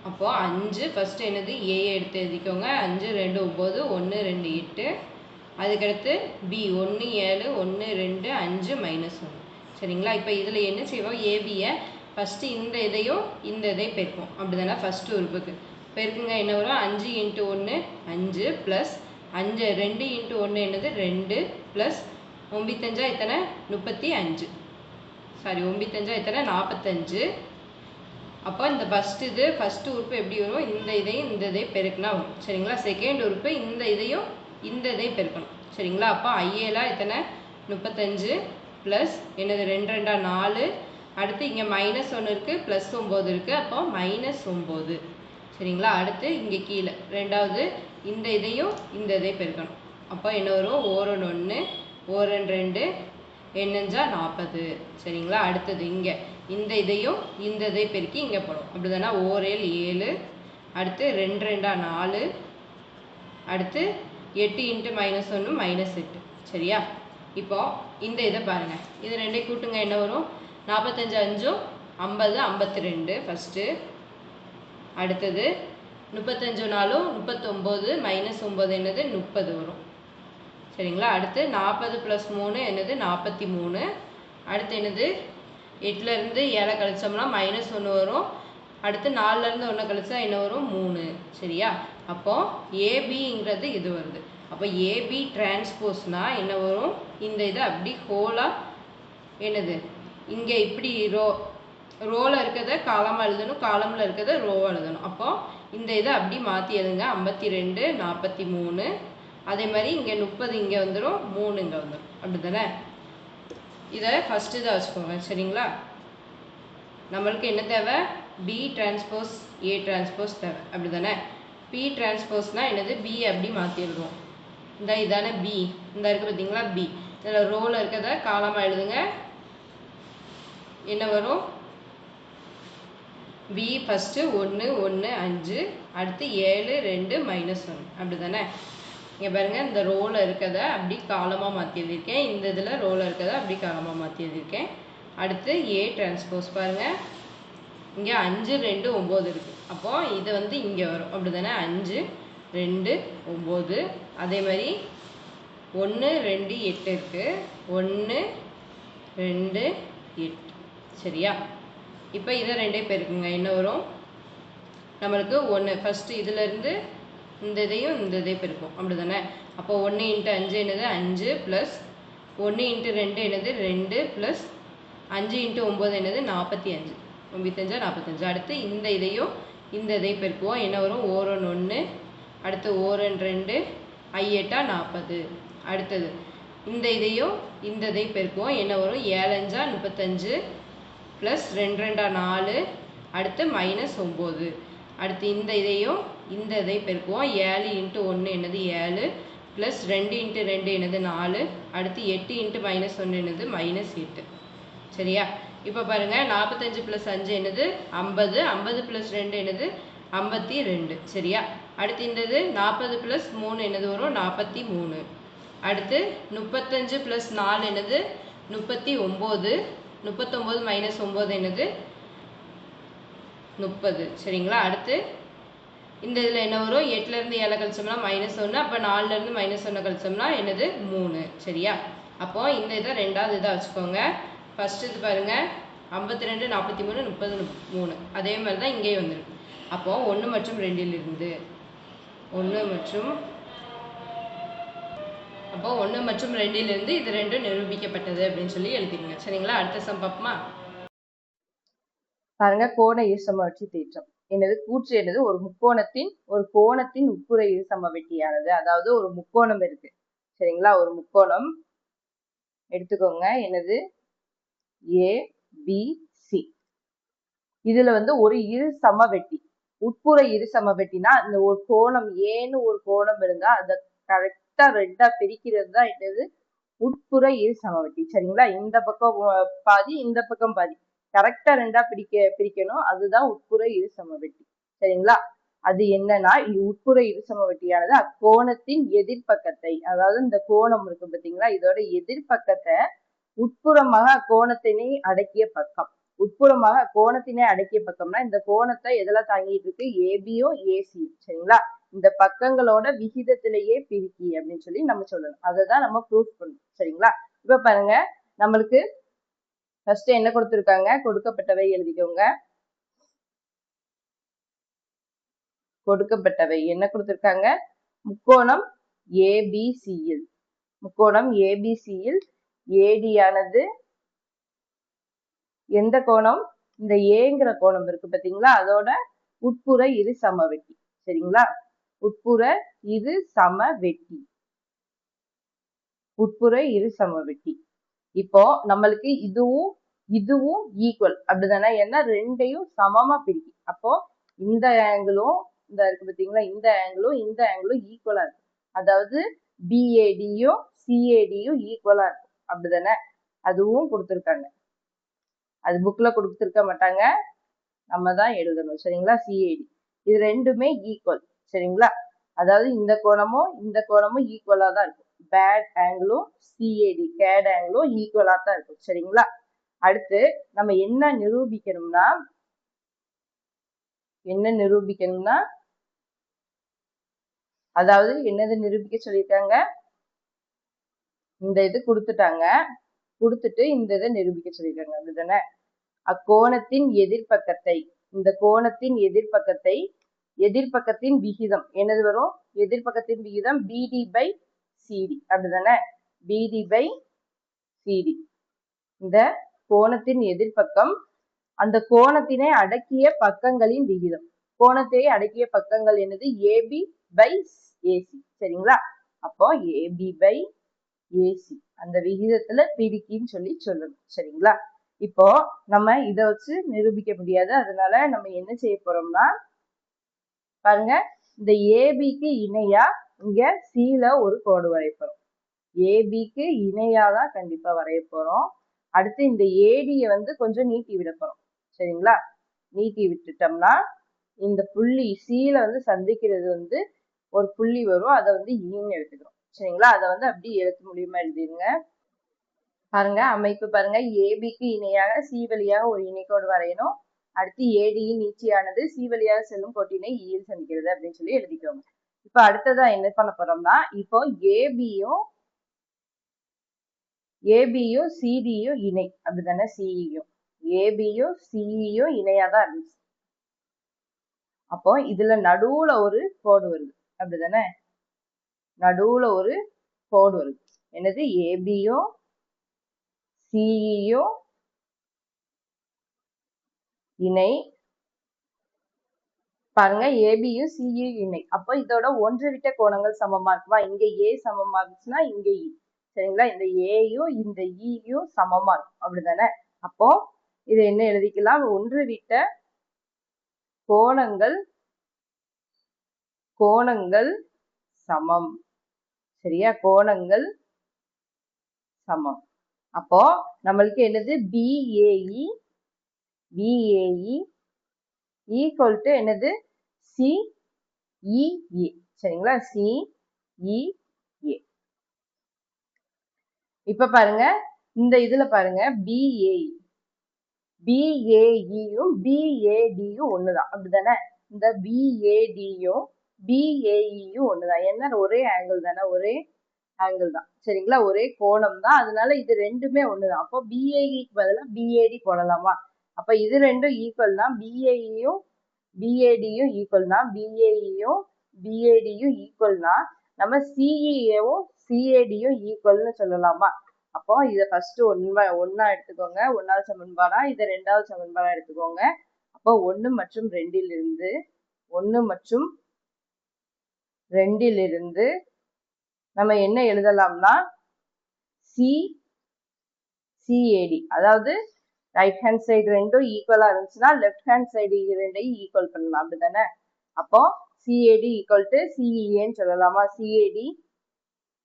அப்போது 5 ஃபஸ்ட்டு என்னது? A எடுத்து எழுதிக்கோங்க. 5 2 9, 1 2 8. அதுக்கடுத்து B 1 7, 1 2 5 -1. சரிங்களா? இப்போ இதில் என்ன செய்வோம்? ஏபியை ஃபஸ்ட்டு இந்த இதையும் இந்த இதையும் பெருப்போம். அப்படி தானே? ஃபஸ்ட்டு உறுப்புக்கு பெருக்குங்க. என்ன வரும்? 5 × 1 5 ப்ளஸ் 5 2 × 1 என்னது? 2 ப்ளஸ் 9 எத்தனை? 35. சாரி, 9 எத்தனை? 45. அப்போ இந்த ஃபர்ஸ்ட் உறுப்பு எப்படி வரும், இந்த இதையும் இந்த இதையும் பெருக்கினா வரும் சரிங்களா. செகண்ட் உறுப்பு இந்த இதையும் இந்த இதையும் பெருக்கணும் சரிங்களா. அப்போ ஐஏல எத்தனை 35 ப்ளஸ் என்னது 2 2 4, அடுத்து இங்கே -1 இருக்குது ப்ளஸ் 9 இருக்குது, அப்போ -9 சரிங்களா. அடுத்து இங்கே கீழே ரெண்டாவது இந்த இதையும் இந்த இதையும் பெருக்கணும். அப்போ என்ன வரும், ஓரன் 1 ஓரன் 2 என்னஞ்சா 40 சரிங்களா. அடுத்தது இங்கே இந்த இதையும் இந்த இதையும் பெருக்கி இங்கே போடும் அப்படி தானே. ஓரேல் 7, அடுத்து 2 2 4, அடுத்து 8 × -1 -8 சரியா. இப்போ இந்த இதை பாருங்கள், இது ரெண்டையும் கூட்டுங்க என்ன வரும், 45 5 50 52 ஃபஸ்ட்டு. அடுத்தது 35 4 39 -9 என்னது 30 வரும் சரிங்களா. அடுத்து 40 + 3 என்னது 43. அடுத்து என்னது 8லேருந்து 7 கழிச்சோம்னா -1 வரும். அடுத்து 4லேருந்து 1 கழிச்சா என்ன வரும் 3 சரியா. அப்போது ஏபிங்கிறது இது வருது. அப்போ ஏபி டிரான்ஸ்போஸ்னால் என்ன வரும், இந்த இதை அப்படி ஹோலாக என்னது இங்கே இப்படி ரோவில் இருக்கிறத காலமாக எழுதணும், காலமில் இருக்கிறத ரோவாக எழுதணும். அப்போது இந்த இதை அப்படி மாற்றி எழுதுங்க 52 43. அதே மாதிரி இங்கே 30 இங்கே வந்துடும், 3 இங்கே வந்துடும் அப்படி தானே. இதை ஃபஸ்ட்டு இதை வச்சுக்கோங்க சரிங்களா. நம்மளுக்கு என்ன தேவை, பி டிரான்ஸ்போஸ் ஏ டிரான்ஸ்போஸ் தேவை அப்படி தானே. பி டிரான்ஸ்போஸ்னால் என்னது, பி அப்படி மாற்றி எழுதுவோம். இந்த இதானே பி, இந்த இருக்குது பார்த்தீங்களா பி, இதில் ரோவில் இருக்கிறத காலமாக எழுதுங்க. என்ன வரும், பி ஃபஸ்ட்டு 1 1 5, அடுத்து 7 2 -1 அப்படி தானே. இங்கே பாருங்கள், இந்த ரோவில் இருக்கிறத அப்படி காலமாக மாற்றி எழுதியிருக்கேன், இந்த இதில் ரோவில் இருக்கிறத அப்படி காலமாக மாற்றி எழுதியிருக்கேன். அடுத்து ஏ டிரான்ஸ்போஸ் பாருங்கள், இங்கே 5 2 9 இருக்குது. அப்போது இது வந்து இங்கே வரும் அப்படி தானே. 5 2 9, அதே மாதிரி 1 2 8 இருக்குது, 1 2 8 சரியா. இப்போ இதை ரெண்டையும் பெருக்குங்க என்ன வரும், நம்மளுக்கு 1 ஃபஸ்ட்டு இதிலேருந்து இந்த இதையும் இந்த இதையும் பெருக்கும் அப்படி தானே. அப்போ 1 × 5 என்னது 5 ப்ளஸ் 1 × 2 என்னது 2 ப்ளஸ் 5 × 9 என்னது 45 95 45. அடுத்து இந்த இதையும் இந்த இதையும் பெருக்குவோம் என்ன வரும், ஓரன் 1, அடுத்து ஓரன் 2 8 40. அடுத்தது இந்த இதையும் இந்த இதையும் பெருக்குவோம் என்ன வரும், 7 5 35 ப்ளஸ் 2 2 4, அடுத்து -9. அடுத்து இந்த இதையும் இந்த இதையும் பெருக்குவோம் 7 × 1 என்னது 7 ப்ளஸ் 2 × 2 என்னது 4, அடுத்து 8 × -1 என்னது -8 சரியா. இப்போ பாருங்கள் 45 + 5 என்னது 50, 50 + 2 என்னது 52 சரியா. அடுத்து இந்தது 40 + 3 என்னது வரும் 43. அடுத்து 35 + 4 என்னது 39, 39 -9 என்னது 30 சரிங்களா. அடுத்து இந்த இதில் என்ன வரும், 8லேருந்து 7 கழிச்சோம்னா -1, அப்போ 4லேருந்து -1 கழிச்சோம்னா என்னது 3 சரியா. அப்போது இந்த இதை ரெண்டாவது இதாக வச்சுக்கோங்க. ஃபஸ்ட்டு இது பாருங்கள் 52 43 30 3, அதே மாதிரி தான் இங்கேயும் வந்துடும். அப்போது 1 மற்றும் 2லிருந்து 1 மற்றும் அப்போ 1 மற்றும் 2லிருந்து இது ரெண்டும் நிரூபிக்கப்பட்டது அப்படின்னு சொல்லி எழுதிடுங்க சரிங்களா. அடுத்த சம் பார்ப்போமா. பாருங்க, கோண இருசமவெட்டி தேற்றம் என்னது, கூற்று என்னது, ஒரு கோணத்தின் உட்புற இருசமவெட்டியானது, அதாவது ஒரு முக்கோணம் இருக்கு சரிங்களா. ஒரு முக்கோணம் எடுத்துக்கோங்க என்னது ABC. இதுல வந்து ஒரு இரு சமவெட்டி, உட்புற இரு சமவெட்டினா இந்த ஒரு கோணம் ஏன்னு ஒரு கோணம் இருந்தா அதை கரெக்டா ரெண்டா பிரிக்கிறது தான் என்னது உட்புற இரு சமவெட்டி சரிங்களா. இந்த பக்கம் பாதி இந்த பக்கம் பாதி கரெக்டா ரெண்டா பிரிக்கணும், அதுதான் உட்புற இரு சமவெட்டி சரிங்களா. அது என்னன்னா, உட்புற இரு சமவெட்டியானது அக்கோணத்தின் எதிர்பக்கத்தை, அதாவது இந்த கோணம் இருக்கு பார்த்தீங்களா, இதோட எதிர்பக்கத்தை உட்புறமாக கோணத்தினை அடக்கிய பக்கம், உட்புறமாக கோணத்தினை அடக்கிய பக்கம்னா இந்த கோணத்தை எதெல்லாம் தாங்கிட்டு இருக்கு, ஏபியும் ஏசியும் சரிங்களா. இந்த பக்கங்களோட விகிதத்திலேயே பிரிக்கி அப்படின்னு சொல்லி நம்ம சொல்லணும், அதை நம்ம ப்ரூஃப் பண்ணணும் சரிங்களா. இப்ப பாருங்க, நம்மளுக்கு ஃபர்ஸ்ட் என்ன கொடுத்துருக்காங்க, கொடுக்கப்பட்டவை எழுதிக்கோங்க. கொடுக்கப்பட்டவை என்ன கொடுத்துருக்காங்க, முக்கோணம் ஏபிசியில், முக்கோணம் ஏபிசியில் ஏடியானது எந்த கோணம், இந்த ஏங்கிற கோணம் இருக்கு பாத்தீங்களா, அதோட உட்புற இரு சமவெட்டி. சரிங்களா, உட்புற இரு சமவெட்டி, உட்புற இரு சமவெட்டி. இப்போ நம்மளுக்கு இதுவும் இதுவும் ஈக்குவல் அப்படிதானே, ஏன்னா ரெண்டையும் சமமா பிரிக்கும். அப்போ இந்த ஆங்கிளும் இந்த இருக்கு பாத்தீங்களா, இந்த ஆங்கிளும் ஈக்குவலா இருக்கு. அதாவது பிஏடியும் சிஏடியும் ஈக்குவலா இருக்கும் அப்படிதானே, அதுவும் கொடுத்துருக்காங்க. அது புக்ல கொடுத்துருக்க மாட்டாங்க, நம்ம தான் எழுதணும். சரிங்களா, சிஏடி இது ரெண்டுமே ஈக்குவல். சரிங்களா, அதாவது இந்த கோணமும் ஈக்குவலா தான் இருக்கும். பேட் ஆங்கிளும் சிஏடி கேட் ஆங்கிளும் ஈக்குவலா தான் இருக்கும். சரிங்களா, அடுத்து நம்ம என்ன நிரூபிக்கணும்னா அதாவது என்னது நிரூபிக்க சொல்லியிருக்காங்க, இந்த இது கொடுத்துட்டாங்க, கொடுத்துட்டு இந்த இதை நிரூபிக்க சொல்லியிருக்காங்க அப்படிதானே. அக்கோணத்தின் எதிர்பக்கத்தை, இந்த கோணத்தின் எதிர்பக்கத்தின் விகிதம் என்னது வரும், எதிர்பக்கத்தின் விகிதம் பிடி பை சிடி அப்படிதானே, பிடி பை சிடி. இந்த கோணத்தின் எதிர்பக்கம் அந்த கோணத்தினை அடக்கிய பக்கங்களின் விகிதம். கோணத்தை அடக்கிய பக்கங்கள் என்னது, ஏபி பை ஏசி. சரிங்களா, அப்போ ஏபி பை ஏசி அந்த விகிதத்துல பிரிக்கின்னு சொல்லணும். சரிங்களா, இப்போ நம்ம இதை வச்சு நிரூபிக்க முடியாது. அதனால நம்ம என்ன செய்ய போறோம்னா, பாருங்க, இந்த ஏபிக்கு இணையா இங்க சில ஒரு கோடு வரைய போறோம். ஏபிக்கு இணையா தான் கண்டிப்பா வரைய போறோம். அடுத்து இந்த ஏடியை வந்து கொஞ்சம் நீட்டி விட போறோம். சரிங்களா, நீட்டி விட்டுட்டோம்னா இந்த புள்ளி சில வந்து சந்திக்கிறது வந்து ஒரு புள்ளி வரும், அதை வந்து ஈன்னு எடுத்துக்கிறோம். சரிங்களா, அதை வந்து அப்படி எழுத்து மூலியமா எழுதிருங்க. பாருங்க, அமைப்பு பாருங்க, ஏபிக்கு இணையாக சி வழியாக ஒரு இணைக்கோடு வரையணும். அடுத்து ஏடியின் நீட்சியானது சி வழியாக செல்லும் கோட்டினை ஈயில் சந்திக்கிறது அப்படின்னு சொல்லி எழுதிக்கோங்க. இப்ப அடுத்ததா என்ன பண்ண போறோம்னா, இப்போ ஏபியும் சிடியும் இணை அப்படிதானே, சிஇயும் ஏபியும் சிஇயும் இணையாதான் இருந்துச்சு. அப்போ இதுல நடுவுல ஒரு கோடு வருது அப்படிதானே, நடுவுல ஒரு கோடு வருது. என்னது, ஏபியும் சிஇயும் இணை. பாருங்க, ஏபியும் சிஇயும் இணை. அப்போ இதோட ஒன்று விட்ட கோணங்கள் சமமா இருக்குமா, இங்க ஏ சமமா இருந்துச்சுன்னா இங்க இ. சரிங்களா, இந்த ஏயும் இந்த ஈயும் சமமா இருக்கும் அப்படிதானே. அப்போ இது என்ன எழுதிக்கலாம், ஒன்று விட்ட கோணங்கள் சமம். சரியா, கோணங்கள் சமம். அப்போ நம்மளுக்கு என்னது, பிஏஇ ஈக்குவல் டு என்னது, சிஇஏ. சரிங்களா, சிஇஏ. இப்ப பாருங்க, இந்த இதுல பாருங்க, பிஏஇயும் பிஏடியும் ஒண்ணுதான் அப்படிதானே. இந்த பிஏடியும் பிஏஇயும் ஒண்ணுதான், என்ன ஒரே ஆங்கிள் தானே, ஒரே ஆங்கிள் தான். சரிங்களா, ஒரே கோணம் தான், அதனால இது ரெண்டுமே ஒண்ணுதான். அப்போ பிஏஇக்கு பதிலா பிஏடி போடலாமா, அப்ப இது ரெண்டும் ஈக்குவல்னா பிஏஇயும் பிஏடியும் ஈக்குவல்னா நம்ம சிஇஏவும் சிஏடியும் ஈக்குவல்னு சொல்லலாமா. அப்போ இதை ஃபர்ஸ்ட் ஒன்னா எடுத்துக்கோங்க, ஒன்னாவது சமன்பாடா, இதை ரெண்டாவது சமன்பாடா எடுத்துக்கோங்க. அப்போ 1 மற்றும் 2லிருந்து நம்ம என்ன எழுதலாம்னா, சிஏடி, அதாவது ரைட் ஹேண்ட் சைடு ரெண்டும் ஈக்குவலா இருந்துச்சுன்னா லெஃப்ட் ஹேண்ட் சைடு ரெண்டையும் ஈக்குவல் பண்ணலாம் அப்படிதானே. அப்போ சிஏடி ஈக்குவல் டு சிஇஏன்னு சொல்லலாமா, சிஏடி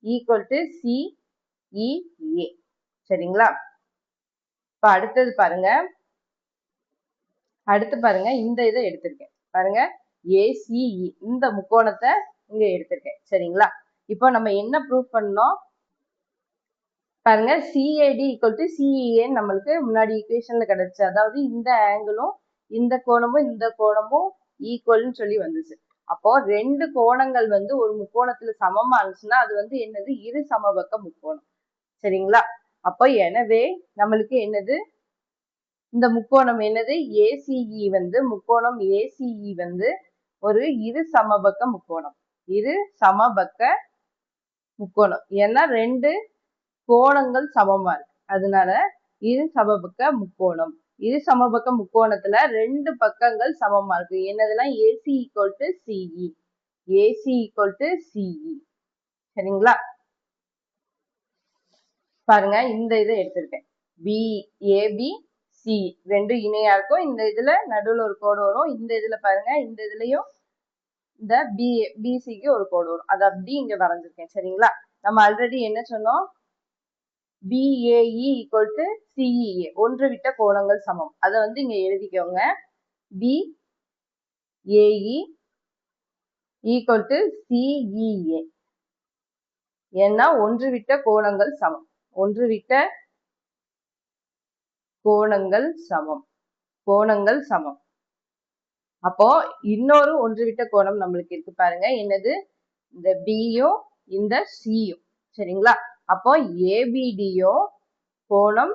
ஈக்குவல் டு சிஇஏ. சரிங்களா, இப்ப அடுத்து பாருங்க, இந்த இதை எடுத்திருக்கேன் பாருங்க, ஏசிஇ இந்த முக்கோணத்தை இங்க எடுத்திருக்கேன். சரிங்களா, இப்போ நம்ம என்ன ப்ரூவ் பண்ணோம் பாருங்க, சிஏடி ஈக்குவல் டு சிஇஏன்னு நம்மளுக்கு முன்னாடி ஈக்குவேஷன்ல கிடைச்சு, அதாவது இந்த ஆங்கிளும் இந்த கோணமும் ஈக்குவல்னு சொல்லி வந்துச்சு. அப்போ ரெண்டு கோணங்கள் வந்து ஒரு முக்கோணத்துல சமமா இருந்துச்சுன்னா அது வந்து என்னது, இரு சமபக்க முக்கோணம். சரிங்களா, அப்போ எனவே நம்மளுக்கு என்னது, இந்த முக்கோணம் என்னது, ஏசிஇ வந்து முக்கோணம் ஏசிஇ வந்து ஒரு இரு சமபக்க முக்கோணம். ஏன்னா ரெண்டு கோணங்கள் சமமா இருக்கு, அதனால இரு சமபக்க முக்கோணம். இரு சமபக்க முக்கோணத்துல ரெண்டு பக்கங்கள் சமமா இருக்கு. என்னதெல்லாம் AC equal to CE, AC equal to CE. சரிங்களா? பாருங்க இந்த இதை எடுத்திருக்கேன். AB C ரெண்டு இணையா இருக்கும். இந்த இதுல நடுவுல ஒரு கோடு வரும். இந்த இதுல பாருங்க, இந்த இதுலயும் இந்த BCக்கு ஒரு கோடு வரும். அதை அப்படி இங்க வரைஞ்சிருக்கேன். சரிங்களா? நம்ம ஆல்ரெடி என்ன சொன்னோம்? BAE ஈக்குவல் டு CEA ஒன்று விட்ட கோணங்கள் சமம். அதை வந்து இங்க எழுதிக்கோங்க. BAE equal to CEA. ஏன்னா ஒன்று விட்ட கோணங்கள் சமம். ஒன்று விட்ட கோணங்கள் சமம். கோணங்கள் சமம். அப்போ இன்னொரு ஒன்று விட்ட கோணம் நம்மளுக்கு இருக்கு பாருங்க. என்னது? இந்த பியும் இந்த சியும். சரிங்களா? அப்போ ஏபிடியும் கோணம்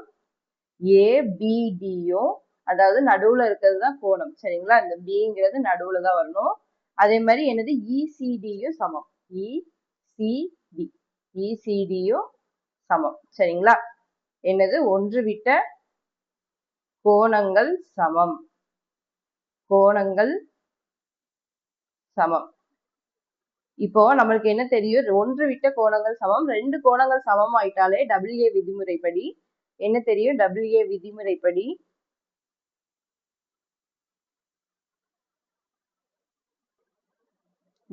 ஏபிடியும், அதாவது நடுவுல இருக்கிறது தான் கோணம். சரிங்களா? இந்த பிங்கிறது நடுவுல தான் வரணும். அதே மாதிரி என்னது? இசிடியும் சமம். இசிடியும் சமம். சரிங்களா? என்னது? ஒன்று விட்ட கோணங்கள் சமம். கோணங்கள் சமம். இப்போ நம்மளுக்கு என்ன தெரியும்? ஒன்று விட்ட கோணங்கள் சமம். ரெண்டு கோணங்கள் சமம் ஆயிட்டாலே WA விதிமுறைப்படி என்ன தெரியும்? WA விதிமுறைப்படி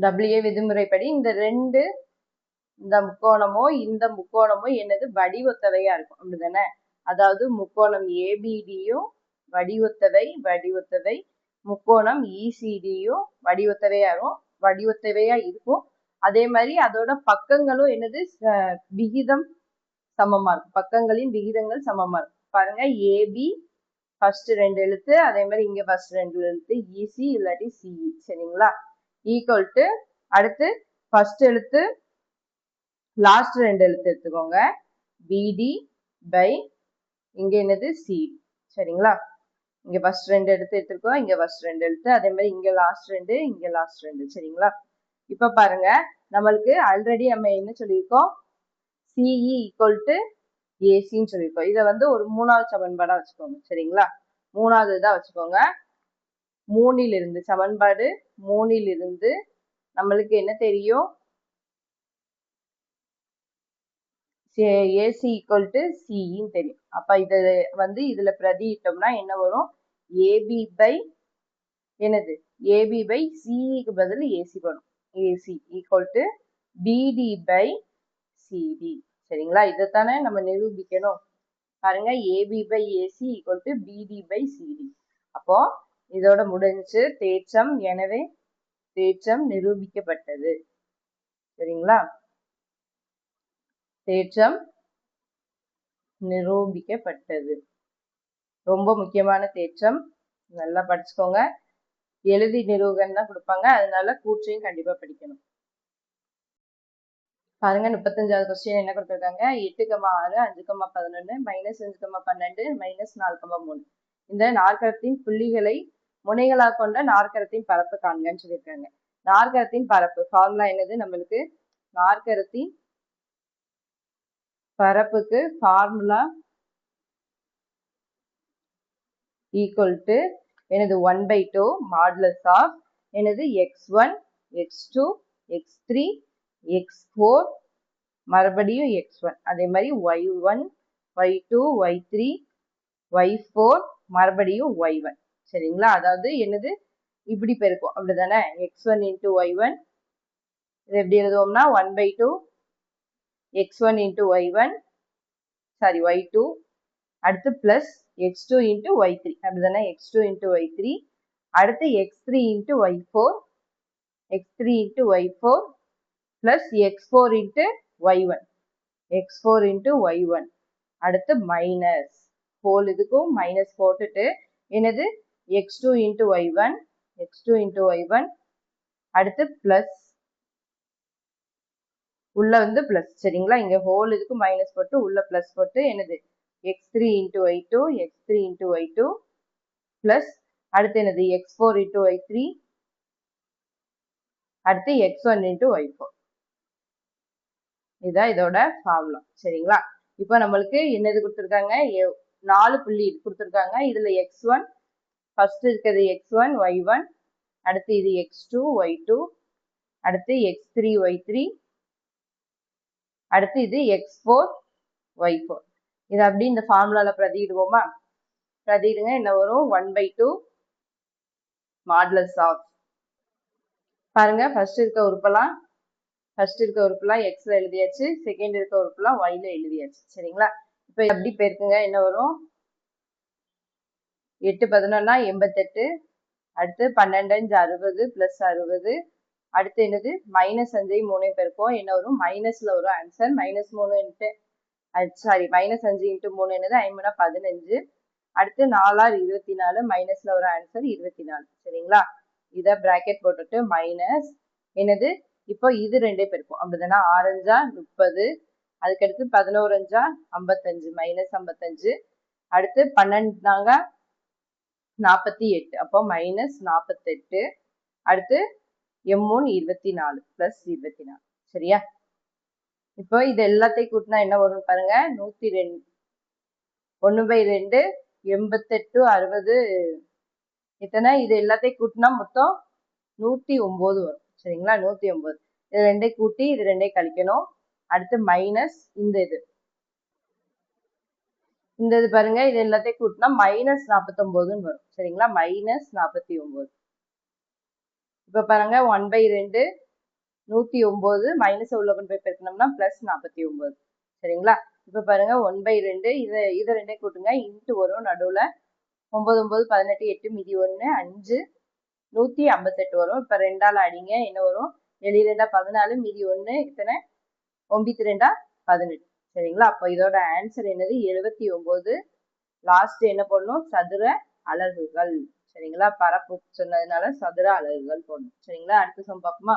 WA விதிமுறைப்படி இந்த ரெண்டு, இந்த முக்கோணமோ இந்த முக்கோணமோ என்னது? வடிவொத்தவையா இருக்கும். அப்படிதானே? அதாவது முக்கோணம் ஏபிடியும் வடிவொத்தவை, முக்கோணம் இசிடியும் வடிவொத்தவையா இருக்கும். அதே மாதிரி அதோட பக்கங்களும் என்னது? விகிதம் சமமா இருக்கும். பக்கங்களின் விகிதங்கள் சமமா இருக்கும். பாருங்க, ஏபி ஃபர்ஸ்ட் ரெண்டு எழுத்து, அதே மாதிரி இங்க ஃபர்ஸ்ட் ரெண்டு எழுத்து இசி இல்லாட்டி சிஇ. சரிங்களா? ஈக்குவல் டு அடுத்து ஃபர்ஸ்ட் எழுத்து லாஸ்ட் ரெண்டு எழுத்து எடுத்துக்கோங்க. பிடி பை இங்க என்னது? சிடி. சரிங்களா? இங்க ஃபர்ஸ்ட் ரெண்டு எழுத்து எடுத்துருக்கோம், இங்க ஃபர்ஸ்ட் ரெண்டு எழுத்து, அதே மாதிரி இங்க லாஸ்ட் ரெண்டு, இங்க லாஸ்ட் ரெண்டு. சரிங்களா? இப்ப பாருங்க, நம்மளுக்கு ஆல்ரெடி நம்ம என்ன சொல்லியிருக்கோம்? சிஇ ஈக்குவல் டு ஏசின்னு சொல்லியிருக்கோம். இதை வந்து ஒரு மூணாவது சமன்பாடா வச்சுக்கோங்க. சரிங்களா? மூணாவது இதா வச்சுக்கோங்க. மூணிலிருந்து சமன்பாடு மூணிலிருந்து நம்மளுக்கு என்ன தெரியும்? AC ஈக்குவல் டு சிஇன்னு தெரியும். அப்ப இதை வந்து இதுல பிரதியிட்டோம்னா என்ன வரும்? ஏபி பை என்னது? ஏபி பை சிஇக்கு பதில் ஏசி வரும். AC equal to BD by CD. சரிங்களா? இதைத்தானே நம்ம நிரூபிக்கணும். பாருங்க, AB by AC equal to BD by CD. அப்போ இதோட முடிஞ்சு தேற்றம். எனவே தேற்றம் நிரூபிக்கப்பட்டது. சரிங்களா? தேற்றம் நிரூபிக்கப்பட்டது. ரொம்ப முக்கியமான தேற்றம். நல்லா படிச்சுக்கோங்க. எழுதி நிரூபகம் தான் கொடுப்பாங்க, அதனால கூற்றையும் கண்டிப்பா படிக்கணும். பாருங்க, 35வது கொஸ்டின் என்ன கொடுத்துருக்காங்க? 8,6 5,11 -5,12 -4,3 இந்த நாற்கரத்தின் புள்ளிகளை முனைகளாக கொண்ட நாற்கரத்தின் பரப்பு காண்கன்னு சொல்லியிருக்காங்க. நாற்கரத்தின் பரப்பு ஃபார்முலா என்னது? நம்மளுக்கு நாற்கரத்தின் பரப்புக்கு ஃபார்முலா ஈக்குவல் டு எனது 1/2 மாடுலஸ் ஆஃப் எனது x1 x2 x3 x4 மறுபடியும் x1, அதே மாதிரி y1 y2 y3 y4 மறுபடியும் y1. சரிங்களா? அதாவது என்னது? இப்படி பெருக்கும். அப்படிதானே? x1 into y1 இது எப்படி எழுதுவோம்னா 1/2 x1 into y1 sorry y2, அடுத்து பிளஸ் x2 into y3. அப்படிதானே? x2 into y3, அடுத்து x3 into y4, x3 into y4 plus x4 into y1, x4 into y1, அடுத்து மைனஸ் ஹோல் இதுக்கும் மைனஸ் போட்டுட்டு என்னது? x2 into y1, x2 into y1, அடுத்து plus உள்ள வந்து பிளஸ். சரிங்களா? இங்க ஹோல் இதுக்கு மைனஸ் போட்டு உள்ள பிளஸ் போட்டு என்னது? x3 into y2, x3 into y2 plus அடுத்து என்னது? x4 into y3, அடுத்து x1 into y4. இதான் இதோட ஃபார்முலா. சரிங்களா? இப்போ நம்மளுக்கு என்னது கொடுத்துருக்காங்க? 4 புள்ளி கொடுத்துருக்காங்க. இதுல x1 ஃபர்ஸ்ட் இருக்கிறது x1 y1, அடுத்து இது x2 y2, அடுத்து x3 y3, அடுத்து இது x4 y4. இது அப்படி இந்த ஃபார்முலால பிரதியிடுவோமா? பிரதியிடுங்க. என்ன வரும்? 1/2 மாடுலஸ் ஆஃப், பாருங்க ஃபர்ஸ்ட் இருக்க உறுப்பெல்லாம் எக்ஸ்ல எழுதியாச்சு, செகண்ட் இருக்க உறுப்பெல்லாம் ஒய்ல எழுதியாச்சு. சரிங்களா? இப்ப எப்படி பேருக்குங்க? என்ன வரும்? 8 11 88, அடுத்து 12 60 பிளஸ் 60, அடுத்து என்னது? -5 3 பெருக்கும் என்ன வரும்? மைனஸ்ல வரும் ஆன்சர். -3 இன்ட்டு சாரி -5 இன்ட்டு 3 என்னது? 5 15, அடுத்து 4 24, மைனஸ்ல வரும் ஆன்சர் 24. சரிங்களா? இத பிராக்கெட் போட்டுட்டு மைனஸ் என்னது? இப்போ இது ரெண்டே பெருக்கும் அப்படிதானே? 6 30, அதுக்கடுத்து 11 55, -55, அடுத்து 12 48, அப்போ -48, அடுத்து m1 24 பிளஸ் 24. சரியா? இப்போ இது எல்லாத்தையும் கூட்டினா என்ன வரும் பாருங்க? 102 1/2 88 60 இத்தனை. இது எல்லாத்தையும் கூட்டினா மொத்தம் 109 வரும். சரிங்களா? 109. இது ரெண்டையும் கூட்டி இது ரெண்டையும் கழிக்கணும். அடுத்து மைனஸ் இந்த இது பாருங்க, இது எல்லாத்தையும் கூட்டினா -49 வரும். சரிங்களா? -49. இப்ப பாருங்க 1/2 109 மைனஸ் உள்ள கொண்டு போய் பெருக்கணும்னா +49. சரிங்களா? இப்ப பாருங்க 1/2 இதை ரெண்டையும் கூட்டுங்க, இன்ட்டு வரும் நடுவுல 9 9 18 8 மீதி 1 5 158 வரும். இப்ப 2ஆல அடிங்க, என்ன வரும்? 7 2 14 மீதி 1 இத்தனை 9 2 18. சரிங்களா? அப்போ இதோட ஆன்சர் என்னது? 79. லாஸ்ட் என்ன போடணும்? சதுர அலகுகள். சரிங்களா? பரப்பு சொன்னதுனால சதுர அலகுகள் போடணும். சரிங்களா? அடுத்த சம் பார்ப்போமா?